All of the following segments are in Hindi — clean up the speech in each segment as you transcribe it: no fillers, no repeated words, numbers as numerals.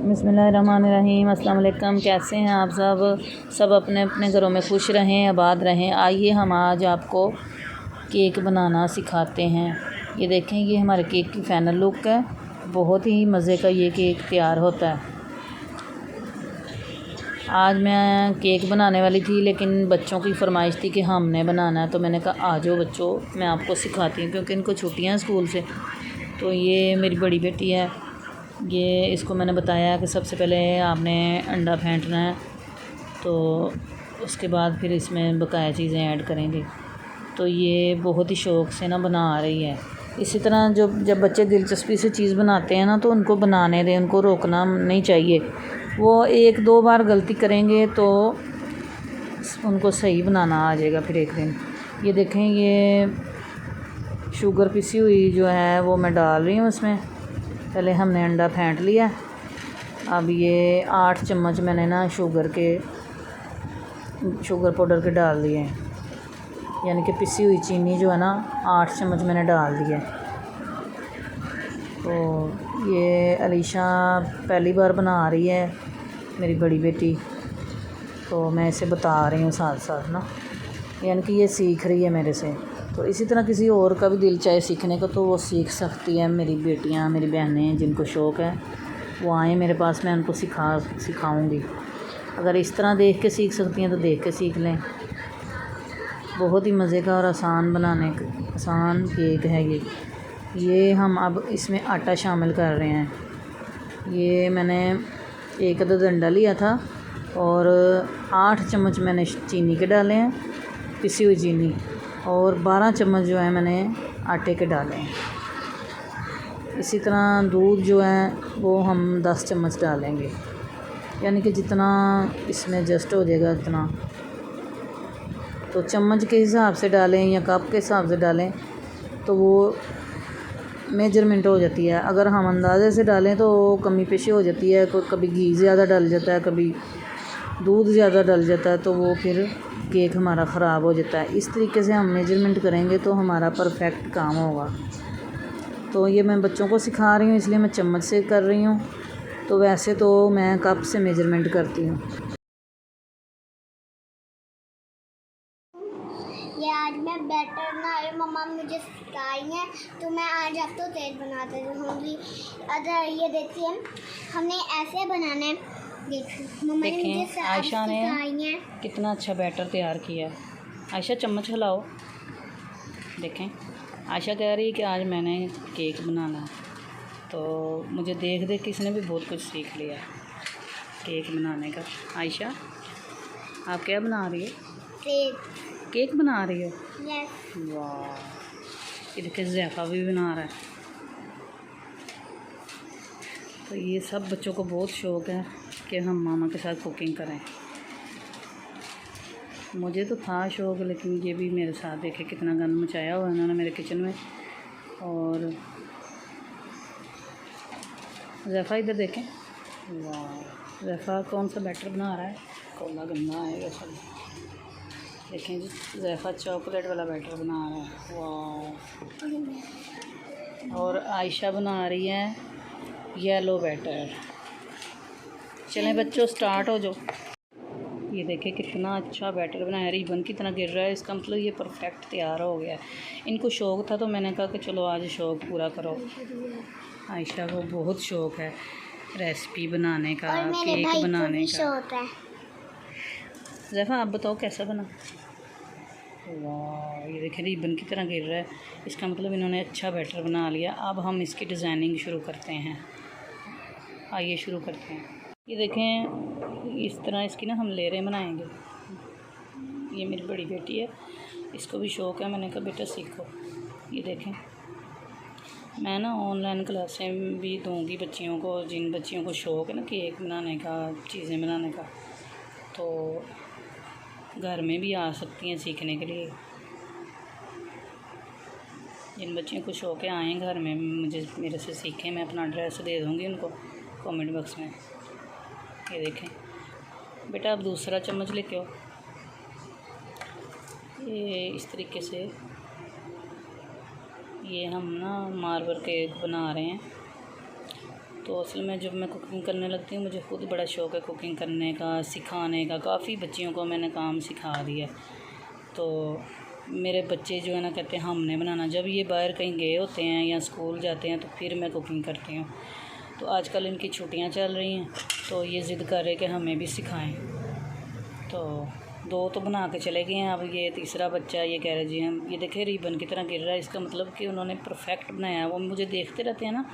बिस्मिल्लाहिर्रहमानिर्रहीम। अस्सलाम वालेकुम। कैसे हैं आप सब अपने अपने घरों में खुश रहें, आबाद रहें। आइए हम आज आपको केक बनाना सिखाते हैं। ये देखें, ये हमारे केक की फ़ाइनल लुक है। बहुत ही मज़े का ये केक तैयार होता है। आज मैं केक बनाने वाली थी, लेकिन बच्चों की फरमाइश थी कि हमने बनाना है, तो मैंने कहा आ जाओ बच्चों, मैं आपको सिखाती हूँ, क्योंकि इनको छुट्टियाँ हैं स्कूल से। तो ये मेरी बड़ी बेटी है, ये इसको मैंने बताया कि सबसे पहले आपने अंडा फेंटना है, तो उसके बाद फिर इसमें बकाया चीज़ें ऐड करेंगे। तो ये बहुत ही शौक़ से ना बना रही है। इसी तरह जब बच्चे दिलचस्पी से चीज़ बनाते हैं ना, तो उनको बनाने दें, उनको रोकना नहीं चाहिए। वो एक दो बार गलती करेंगे तो उनको सही बनाना आ जाएगा फिर एक दिन। ये देखें, ये शुगर पिसी हुई जो है वो मैं डाल रही हूँ इसमें। पहले हमने अंडा फेंट लिया। अब ये 8 चम्मच मैंने ना शुगर पाउडर के डाल दिए हैं, यानी कि पिसी हुई चीनी जो है ना 8 चम्मच मैंने डाल दिया। तो ये अलीशा पहली बार बना रही है, मेरी बड़ी बेटी, तो मैं इसे बता रही हूँ साथ साथ ना, यानी कि ये सीख रही है मेरे से। तो इसी तरह किसी और का भी दिल चाहे सीखने का तो वो सीख सकती है। मेरी बेटियाँ, मेरी बहनें जिनको शौक़ है वो आएँ मेरे पास, मैं उनको सिखाऊंगी। अगर इस तरह देख के सीख सकती हैं तो देख के सीख लें। बहुत ही मज़े का और आसान केक है ये हम अब इसमें आटा शामिल कर रहे हैं। ये मैंने एक अदद अंडा लिया था और 8 चम्मच मैंने चीनी के डाले हैं, पिसी हुई चीनी, और 12 चम्मच जो है मैंने आटे के डाले हैं। इसी तरह दूध जो है वो हम 10 चम्मच डालेंगे, यानी कि जितना इसमें एडजस्ट हो जाएगा इतना। तो चम्मच के हिसाब से डालें या कप के हिसाब से डालें तो वो मेजरमेंट हो जाती है। अगर हम अंदाज़े से डालें तो कमी पेशी हो जाती है, कभी घी ज़्यादा डल जाता है, कभी दूध ज़्यादा डल जाता है, तो वो फिर केक हमारा ख़राब हो जाता है। इस तरीके से हम मेजरमेंट करेंगे तो हमारा परफेक्ट काम होगा। तो ये मैं बच्चों को सिखा रही हूँ, इसलिए मैं चम्मच से कर रही हूँ। तो वैसे तो मैं कप से मेजरमेंट करती हूँ। ये आज मैं बैटर बना रही हूँ, मम्मा मुझे सिखाई है, तो मैं आज आपको केक बनाते रहूँगी। अगर ये देखिए, हमने ऐसे बनाना है। मम्मा ने मुझे आयशा ने कितना अच्छा बैटर तैयार किया है। आयशा चम्मच हिलाओ। देखें, आयशा कह रही है कि आज मैंने केक बनाना है। तो मुझे देख देख के इसने भी बहुत कुछ सीख लिया केक बनाने का। आयशा, आप क्या बना रही हो? केक बना रही हो? यस। वाह, ये देखिए ज़ैफ़ा भी बना रहा है। तो ये सब बच्चों को बहुत शौक़ है कि हम मामा के साथ कुकिंग करें। मुझे तो था शौक़, लेकिन ये भी मेरे साथ देखे कितना गंद मचाया हुआ है उन्होंने मेरे किचन में। और ज़ैफ़ा इधर देखें, वाह, ज़ैफ़ा कौन सा बैटर बना रहा है, कोला गंदा आएगा सब। देखें जी, ज़ैफ़ा चॉकलेट वाला बैटर बना रहा है, वाह। और आयशा बना रही है येलो बैटर। चलें बच्चों, स्टार्ट हो जाओ। ये देखिए कितना अच्छा बैटर बनाया, रिबन की तरह गिर रहा है, इसका मतलब ये परफेक्ट तैयार हो गया है। इनको शौक़ था तो मैंने कहा कि चलो आज शौक़ पूरा करो। आयशा को बहुत शौक़ है रेसिपी बनाने का, केक बनाने का। ज़ैफ़ा आप बताओ कैसा बना? वाह, ये देखिए रिबन की तरह गिर रहा है, इसका मतलब इन्होंने अच्छा बैटर बना लिया। अब हम इसकी डिज़ाइनिंग शुरू करते हैं। आइए शुरू करते हैं। ये देखें, इस तरह इसकी ना हम लेयरें बनाएंगे। ये मेरी बड़ी बेटी है, इसको भी शौक़ है, मैंने कहा बेटा सीखो। ये देखें, मैं ना ऑनलाइन क्लासें भी दूंगी बच्चियों को, जिन बच्चियों को शौक़ है ना केक बनाने का, चीज़ें बनाने का, तो घर में भी आ सकती हैं सीखने के लिए। जिन बच्चियों को शौक़ है आएँ घर में, मेरे से सीखें। मैं अपना एड्रेस दे दूँगी उनको कमेंट बॉक्स में। ये देखें बेटा, अब दूसरा चम्मच लेके आओ। ये इस तरीके से ये हम ना मार्बल केक बना रहे हैं। तो असल में जब मैं कुकिंग करने लगती हूँ मुझे खुद बड़ा शौक़ है कुकिंग करने का, सिखाने का। काफ़ी बच्चियों को मैंने काम सिखा दिया। तो मेरे बच्चे जो है ना कहते हैं हमने बनाना। जब ये बाहर कहीं गए होते हैं या स्कूल जाते हैं तो फिर मैं कुकिंग करती हूँ। तो आजकल इनकी छुट्टियाँ चल रही हैं तो ये ज़िद कर रहे कि हमें भी सिखाएं। तो 2 तो बना के चले गए हैं, अब ये तीसरा बच्चा ये कह रहे जी हम ये देखें रिबन की तरह गिर रहा है। इसका मतलब कि उन्होंने परफेक्ट बनाया है। वो मुझे देखते रहते हैं ना,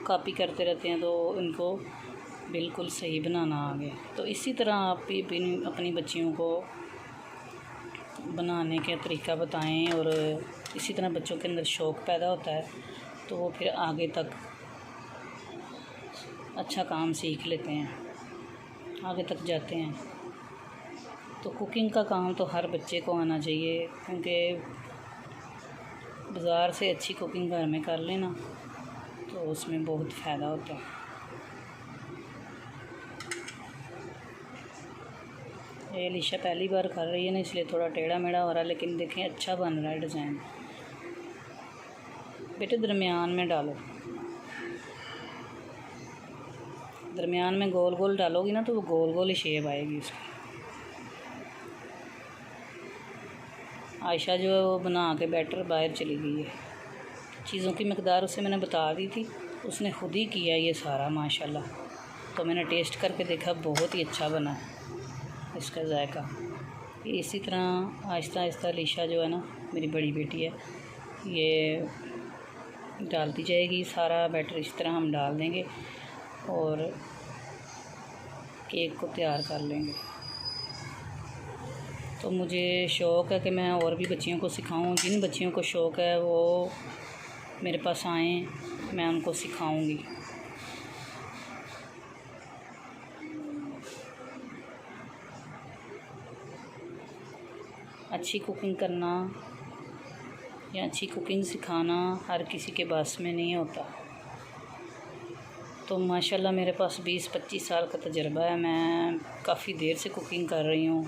कॉपी करते रहते हैं, तो इनको बिल्कुल सही बनाना आ गया। तो इसी तरह आप भी अपनी बच्चियों को बनाने का तरीका बताएं और इसी तरह बच्चों के अंदर शौक़ पैदा होता है तो वो फिर आगे तक अच्छा काम सीख लेते हैं, आगे तक जाते हैं। तो कुकिंग का काम तो हर बच्चे को आना चाहिए, क्योंकि बाज़ार से अच्छी कुकिंग घर में कर लेना तो उसमें बहुत फ़ायदा होता है। ये अलीशा पहली बार कर रही है ना, इसलिए थोड़ा टेढ़ा मेढ़ा हो रहा है, लेकिन देखें अच्छा बन रहा है डिज़ाइन। बेटे दरमियान में डालो, दरमियान में गोल गोल डालोगी ना तो वो गोल गोल ही शेप आएगी उसकी। आयशा जो है वो बना के बैटर बाहर चली गई है। चीज़ों की मकदार उसे मैंने बता दी थी, उसने खुद ही किया ये सारा माशाल्लाह। तो मैंने टेस्ट करके देखा, बहुत ही अच्छा बना इसका जायका। इसी तरह आहिस्ता आहिस्ता अलीशा जो है ना मेरी बड़ी बेटी है, ये डालती जाएगी। सारा बैटर इस तरह हम डाल देंगे और केक को तैयार कर लेंगे। तो मुझे शौक़ है कि मैं और भी बच्चियों को सिखाऊं। जिन बच्चियों को शौक़ है वो मेरे पास आएँ, मैं उनको सिखाऊंगी। अच्छी कुकिंग करना या अच्छी कुकिंग सिखाना हर किसी के बस में नहीं होता। तो माशाल्लाह मेरे पास 20-25 साल का तजुर्बा है। मैं काफ़ी देर से कुकिंग कर रही हूँ।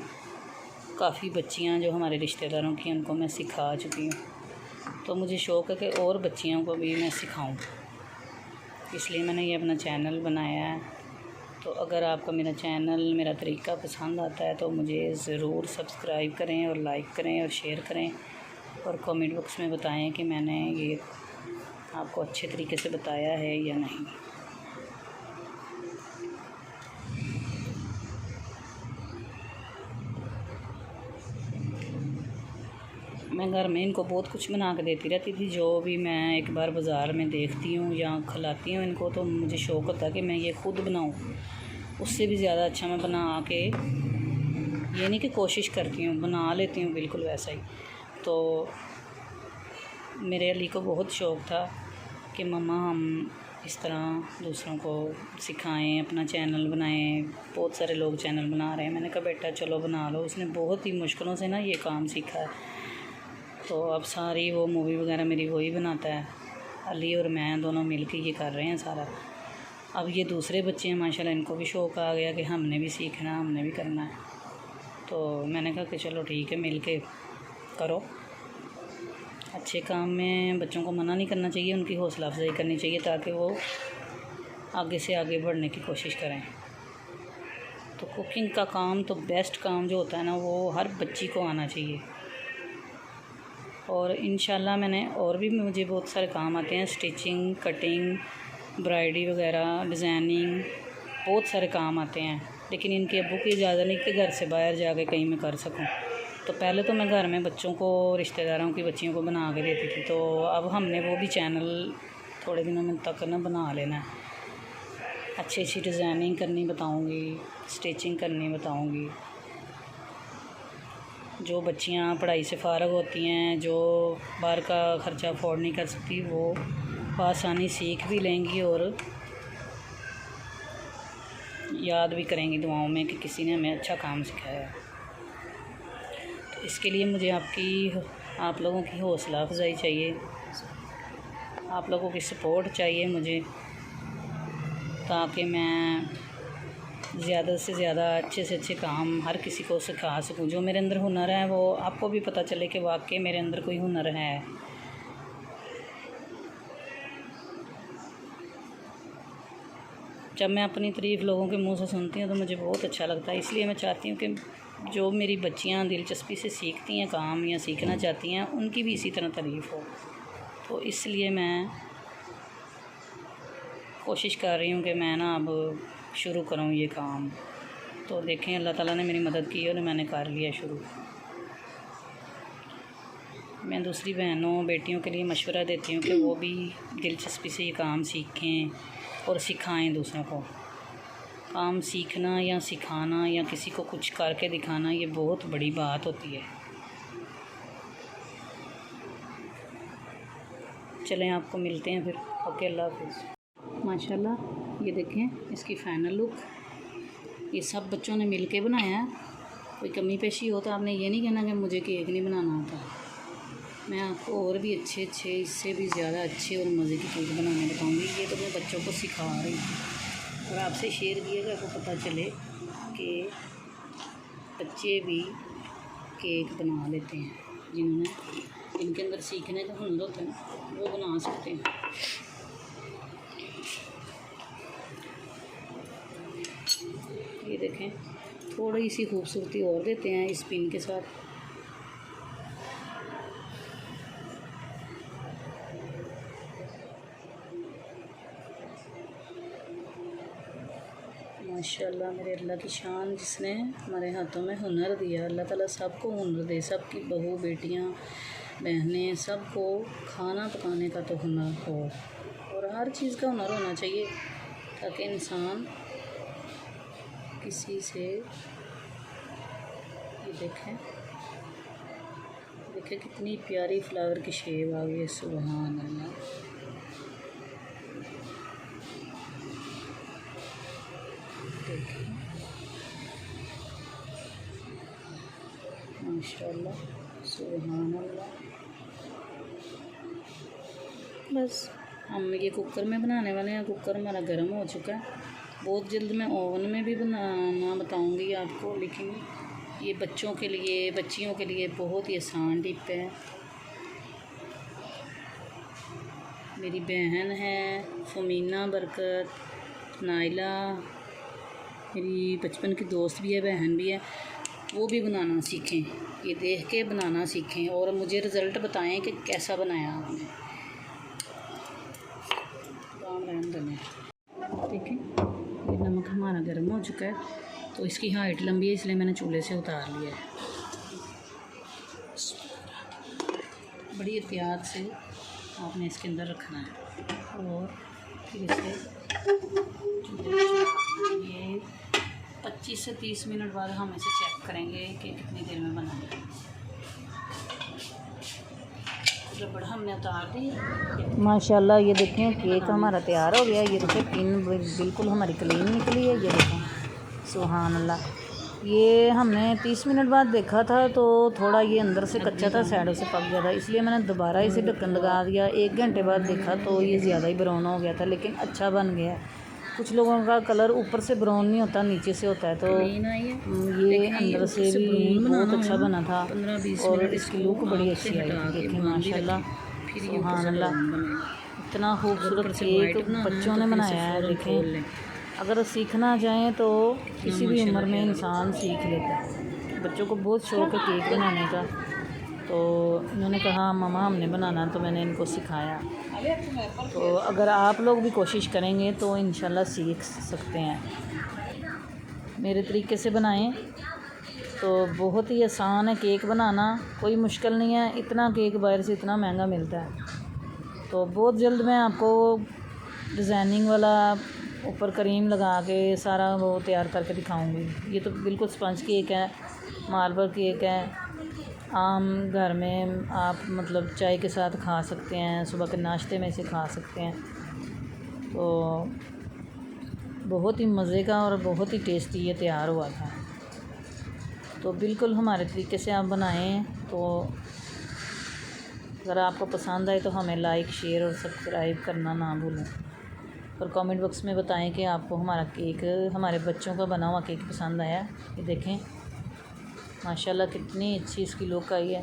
काफ़ी बच्चियाँ जो हमारे रिश्तेदारों की उनको मैं सिखा चुकी हूँ। तो मुझे शौक़ है कि और बच्चियों को भी मैं सिखाऊं, इसलिए मैंने ये अपना चैनल बनाया है। तो अगर आपको मेरा चैनल, मेरा तरीका पसंद आता है तो मुझे ज़रूर सब्सक्राइब करें और लाइक करें और शेयर करें और कमेंट बॉक्स में बताएं कि मैंने ये आपको अच्छे तरीके से बताया है या नहीं। मैं घर में इनको बहुत कुछ बना के देती रहती थी। जो भी मैं एक बार बाज़ार में देखती हूँ या खिलाती हूँ इनको, तो मुझे शौक़ होता है कि मैं ये ख़ुद बनाऊँ। उससे भी ज़्यादा अच्छा मैं बना के, ये नहीं कि कोशिश करती हूँ, बना लेती हूँ बिल्कुल वैसा ही। तो मेरे अली को बहुत शौक़ था कि मम्मा हम इस तरह दूसरों को सिखाएं, अपना चैनल बनाएं। बहुत सारे लोग चैनल बना रहे हैं। मैंने कहा बेटा चलो बना लो। उसने बहुत ही मुश्किलों से ना ये काम सीखा है। तो अब सारी वो मूवी वगैरह मेरी वही बनाता है। अली और मैं दोनों मिल के ये कर रहे हैं सारा। अब ये दूसरे बच्चे हैं माशाल्लाह, इनको भी शौक़ आ गया कि हमने भी सीखना, हमने भी करना है। तो मैंने कहा कि चलो ठीक है, मिल के करो। अच्छे काम में बच्चों को मना नहीं करना चाहिए, उनकी हौसला अफजाई करनी चाहिए ताकि वो आगे से आगे बढ़ने की कोशिश करें। तो कुकिंग का काम तो बेस्ट काम जो होता है ना, वो हर बच्ची को आना चाहिए। और इंशाल्लाह मैंने और भी मुझे बहुत सारे काम आते हैं, स्टिचिंग, कटिंग, एम्ब्रॉयडरी वगैरह, डिज़ाइनिंग, बहुत सारे काम आते हैं। लेकिन इनके अब्बू की इजाज़त नहीं कि घर से बाहर जाके कहीं मैं कर सकूं। तो पहले तो मैं घर में बच्चों को, रिश्तेदारों की बच्चियों को बना के देती थी। तो अब हमने वो भी चैनल थोड़े दिनों में तक ना बना लेना है। अच्छी अच्छी डिज़ाइनिंग करनी बताऊँगी, स्टिचिंग करनी बताऊँगी। जो बच्चियां पढ़ाई से फ़ारग होती हैं, जो बाहर का ख़र्चा अफोर्ड नहीं कर सकती, वो आसानी सीख भी लेंगी और याद भी करेंगी दुआओं में कि किसी ने हमें अच्छा काम सिखाया। तो इसके लिए मुझे आप लोगों की हौसला अफजाई चाहिए, आप लोगों की सपोर्ट चाहिए मुझे, ताकि मैं ज़्यादा से ज़्यादा अच्छे से अच्छे काम हर किसी को सिखा सकूं। जो मेरे अंदर हुनर है वो आपको भी पता चले कि वाकई मेरे अंदर कोई हुनर है। जब मैं अपनी तारीफ़ लोगों के मुंह से सुनती हूँ तो मुझे बहुत अच्छा लगता है। इसलिए मैं चाहती हूँ कि जो मेरी बच्चियाँ दिलचस्पी से सीखती हैं काम या सीखना चाहती हैं, उनकी भी इसी तरह तारीफ़ हो। तो इसलिए मैं कोशिश कर रही हूँ कि मैं ना अब शुरू करूँ ये काम। तो देखें, अल्लाह ताला ने मेरी मदद की और मैंने कर लिया शुरू। मैं दूसरी बहनों बेटियों के लिए मशवरा देती हूँ कि वो भी दिलचस्पी से ये काम सीखें और सिखाएं दूसरों को। काम सीखना या सिखाना या किसी को कुछ करके दिखाना, ये बहुत बड़ी बात होती है। चलें, आपको मिलते हैं फिर। ओके, अल्लाह हाफ़िज़। माशाल्लाह, ये देखें इसकी फ़ाइनल लुक। ये सब बच्चों ने मिल के बनाया है। कोई कमी पेशी हो तो आपने ये नहीं कहना कि मुझे केक नहीं बनाना आता। मैं आपको और भी अच्छे इससे भी ज़्यादा अच्छे और मज़े की केक बनाने बताऊँगी। ये तो मैं बच्चों को सिखा रही हूँ और आपसे शेयर किया कि आपको पता चले कि बच्चे भी केक बना लेते हैं। जिनके अंदर सीखने का हुनर होता है ना, वो बना सकते हैं। ये देखें, थोड़ी सी खूबसूरती और देते हैं इस पिन के साथ। माशाल्लाह, मेरे अल्लाह की शान, जिसने हमारे हाथों में हुनर दिया। अल्लाह ताला सबको हुनर दे, सबकी बहू बेटियां बहनें सबको खाना पकाने का तो हुनर हो, और हर चीज़ का हुनर होना चाहिए ताकि इंसान किसी से। ये देखें कितनी प्यारी फ्लावर की शेप आ गई है। सुभान अल्लाह। देखिए माशाल्लाह, सुभान अल्लाह। बस हम ये कुकर में बनाने वाले हैं। कुकर हमारा गर्म हो चुका है। बहुत जल्द मैं ओवन में भी बनाना बताऊंगी आपको, लेकिन ये बच्चों के लिए, बच्चियों के लिए बहुत ही आसान टिप है। मेरी बहन है फमीना बरकत, नाइला मेरी बचपन की दोस्त भी है, बहन भी है, वो भी बनाना सीखें। ये देख के बनाना सीखें और मुझे रिज़ल्ट बताएं कि कैसा बनाया आपने। देखें, ये नमक हमारा गर्म हो चुका है, तो इसकी हाइट लंबी है इसलिए मैंने चूल्हे से उतार लिया है। बड़ी एहतियात से आपने इसके अंदर रखना है और फिर इसे ये 25 से 30 मिनट बाद हम इसे चेक करेंगे कि कितनी देर में बना है। जब बड़ा हमने उतार दी, माशाल्लाह, ये देखें केक हमारा तैयार हो गया। ये देखें पिन बिल्कुल हमारी क्लीन निकली है। ये देखें, सुभान अल्लाह। ये हमने 30 मिनट बाद देखा था तो थोड़ा ये अंदर से कच्चा था, साइडों से पक गया था, इसलिए मैंने दोबारा इसे ढक्कन लगा दिया। 1 घंटे बाद देखा तो ये ज़्यादा ही ब्राउन हो गया था, लेकिन अच्छा बन गया। कुछ लोगों का कलर ऊपर से ब्राउन नहीं होता, नीचे से होता है। तो ये अंदर से भी बहुत अच्छा बना था और इसकी लुक बड़ी अच्छी आई। देखिए माशाल्लाह, सुभान अल्लाह, इतना खूबसूरत केक बच्चों ने बनाया है। देखें, अगर सीखना चाहें तो किसी भी उम्र में इंसान सीख लेता है। बच्चों को बहुत शौक़ है केक बनाने का, तो इन्होंने कहा मम्मा हमने बनाना, तो मैंने इनको सिखाया। तो अगर आप लोग भी कोशिश करेंगे तो इंशाल्लाह सीख सकते हैं। मेरे तरीके से बनाएं तो बहुत ही आसान है केक बनाना, कोई मुश्किल नहीं है। इतना केक बाहर से इतना महंगा मिलता है। तो बहुत जल्द मैं आपको डिज़ाइनिंग वाला ऊपर क्रीम लगा के सारा वो तैयार करके दिखाऊंगी। ये तो बिल्कुल स्पंज केक है, मार्बल केक है। आम घर में आप मतलब चाय के साथ खा सकते हैं, सुबह के नाश्ते में इसे खा सकते हैं। तो बहुत ही मज़े का और बहुत ही टेस्टी ये तैयार हुआ था। तो बिल्कुल हमारे तरीके से आप बनाएं। तो अगर आपको पसंद आए तो हमें लाइक, शेयर और सब्सक्राइब करना ना भूलें, और कमेंट बॉक्स में बताएं कि आपको हमारा केक, हमारे बच्चों का बना हुआ केक पसंद आया। ये देखें माशाल्लाह कितनी अच्छी इसकी लुक आई है।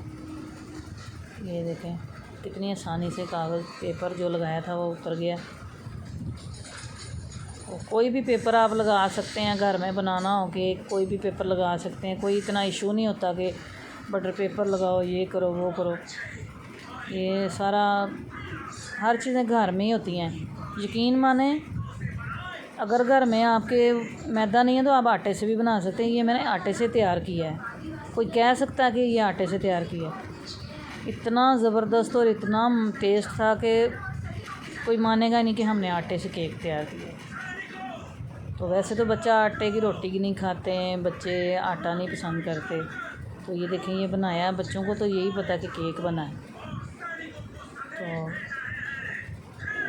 ये देखें कितनी आसानी से कागज़ पेपर जो लगाया था वो उतर गया। कोई भी पेपर आप लगा सकते हैं, घर में बनाना हो केक कोई भी पेपर लगा सकते हैं, कोई इतना इशू नहीं होता कि बटर पेपर लगाओ, ये करो वो करो। ये सारा हर चीज़ें घर में ही होती हैं। यकीन माने अगर घर में आपके मैदा नहीं है तो आप आटे से भी बना सकते हैं। ये मैंने आटे से तैयार किया है। कोई कह सकता है कि ये आटे से तैयार किया है। इतना ज़बरदस्त और इतना टेस्ट था कि कोई मानेगा नहीं कि हमने आटे से केक तैयार किया। तो वैसे तो बच्चा आटे की रोटी की नहीं खाते हैं, बच्चे आटा नहीं पसंद करते। तो ये देखें, ये बनाया बच्चों को तो यही पता कि केक बना है। तो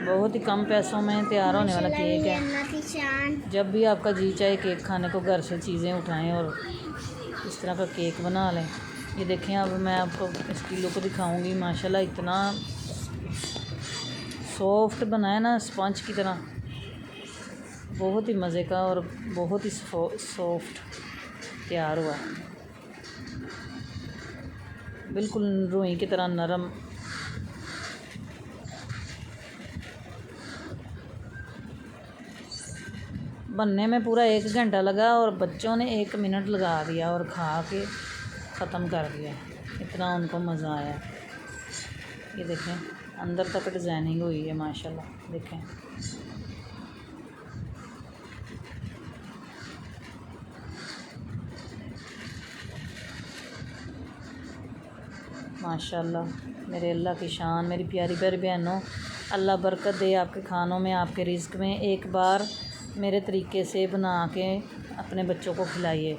बहुत ही कम पैसों में तैयार होने वाला केक है। जब भी आपका जी चाहे केक खाने को, घर से चीज़ें उठाएं और इस तरह का केक बना लें। ये देखें, अब मैं आपको इसकी लुक दिखाऊंगी। माशाल्लाह इतना सॉफ्ट बना है ना, स्पंज की तरह, बहुत ही मज़े का और बहुत ही सॉफ्ट तैयार हुआ है, बिल्कुल रुई की तरह नरम। बनने में पूरा 1 घंटा लगा और बच्चों ने 1 मिनट लगा दिया और खा के ख़त्म कर दिया। इतना उनको मज़ा आया। ये देखें, अंदर तक डिज़ाइनिंग हुई है माशाल्लाह। देखें, माशाल्लाह, मेरे अल्लाह की शान। मेरी प्यारी प्यारी बहनों, अल्लाह बरकत दे आपके खानों में, आपके रिज़्क़ में। एक बार मेरे तरीके से बना के अपने बच्चों को खिलाइए।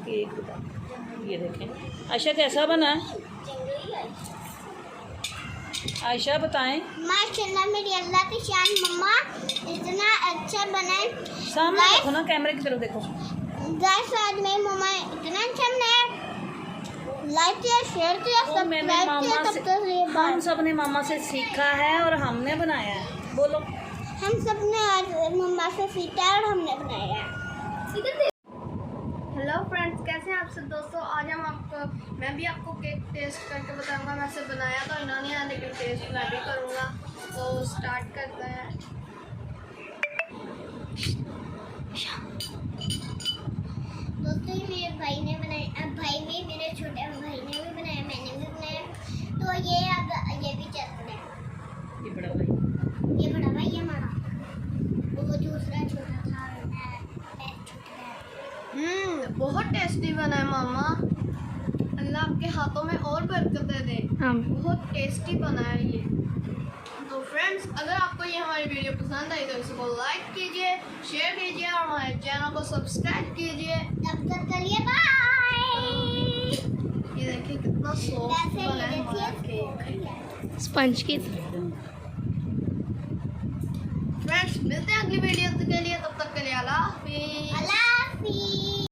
केक बता, ये देखें। आयशा कैसा बना है? आयशा बताएं। माशाल्लाह, मेरी अल्लाह की शान। मम्मा इतना अच्छा बना है। सामने देखो ना, कैमरे की तरफ देखो। गाइस, आज मेरी मम्मा इतना अच्छा बनाया। लाइक किया, शेयर किया, सब्सक्राइब किया। तब तक ये हम सब ने मामा से सीखा है और हमने बनाया है। बोलो, हम सब ने आज मम्मा से सीखा है और हमने बनाया है। हेलो फ्रेंड्स, कैसे हैं आप सब दोस्तों। आज मैं भी आपको केक टेस्ट करके बताऊंगा। वैसे बनाया तो इन्होंने है, लेकिन टेस्ट मैं भी करूंगा। तो स्टार्ट करते हैं। दोस्तों, ये मेरे भाई ने बनाया। अब भाई भी, मेरे छोटे भाई ने भी बनाया, मैंने भी बनाया। तो ये अब ये भी चल रहा है। ये बड़ा भाई, ये बड़ा भाई हमारा, वो दूसरा छोटा था। बहुत टेस्टी बना है मामा। अल्लाह आपके हाथों में और बरकत दे। बहुत टेस्टी बना है ये। तो फ्रेंड्स, अगर आपको ये हमारी वीडियो पसंद आई तो इसको लाइक कीजिए, शेयर कीजिए और हमारे चैनल को सब्सक्राइब कीजिए। तब तक के लिए बाय। ये देखिए कितना सॉफ्ट बना है हमारा केक, स्पंज की। फ्रेंड्स मिलते हैं अगली वीडियो के लिए। तब तक के लिए अल्लाह हाफिज़। अल्लाह हाफिज़।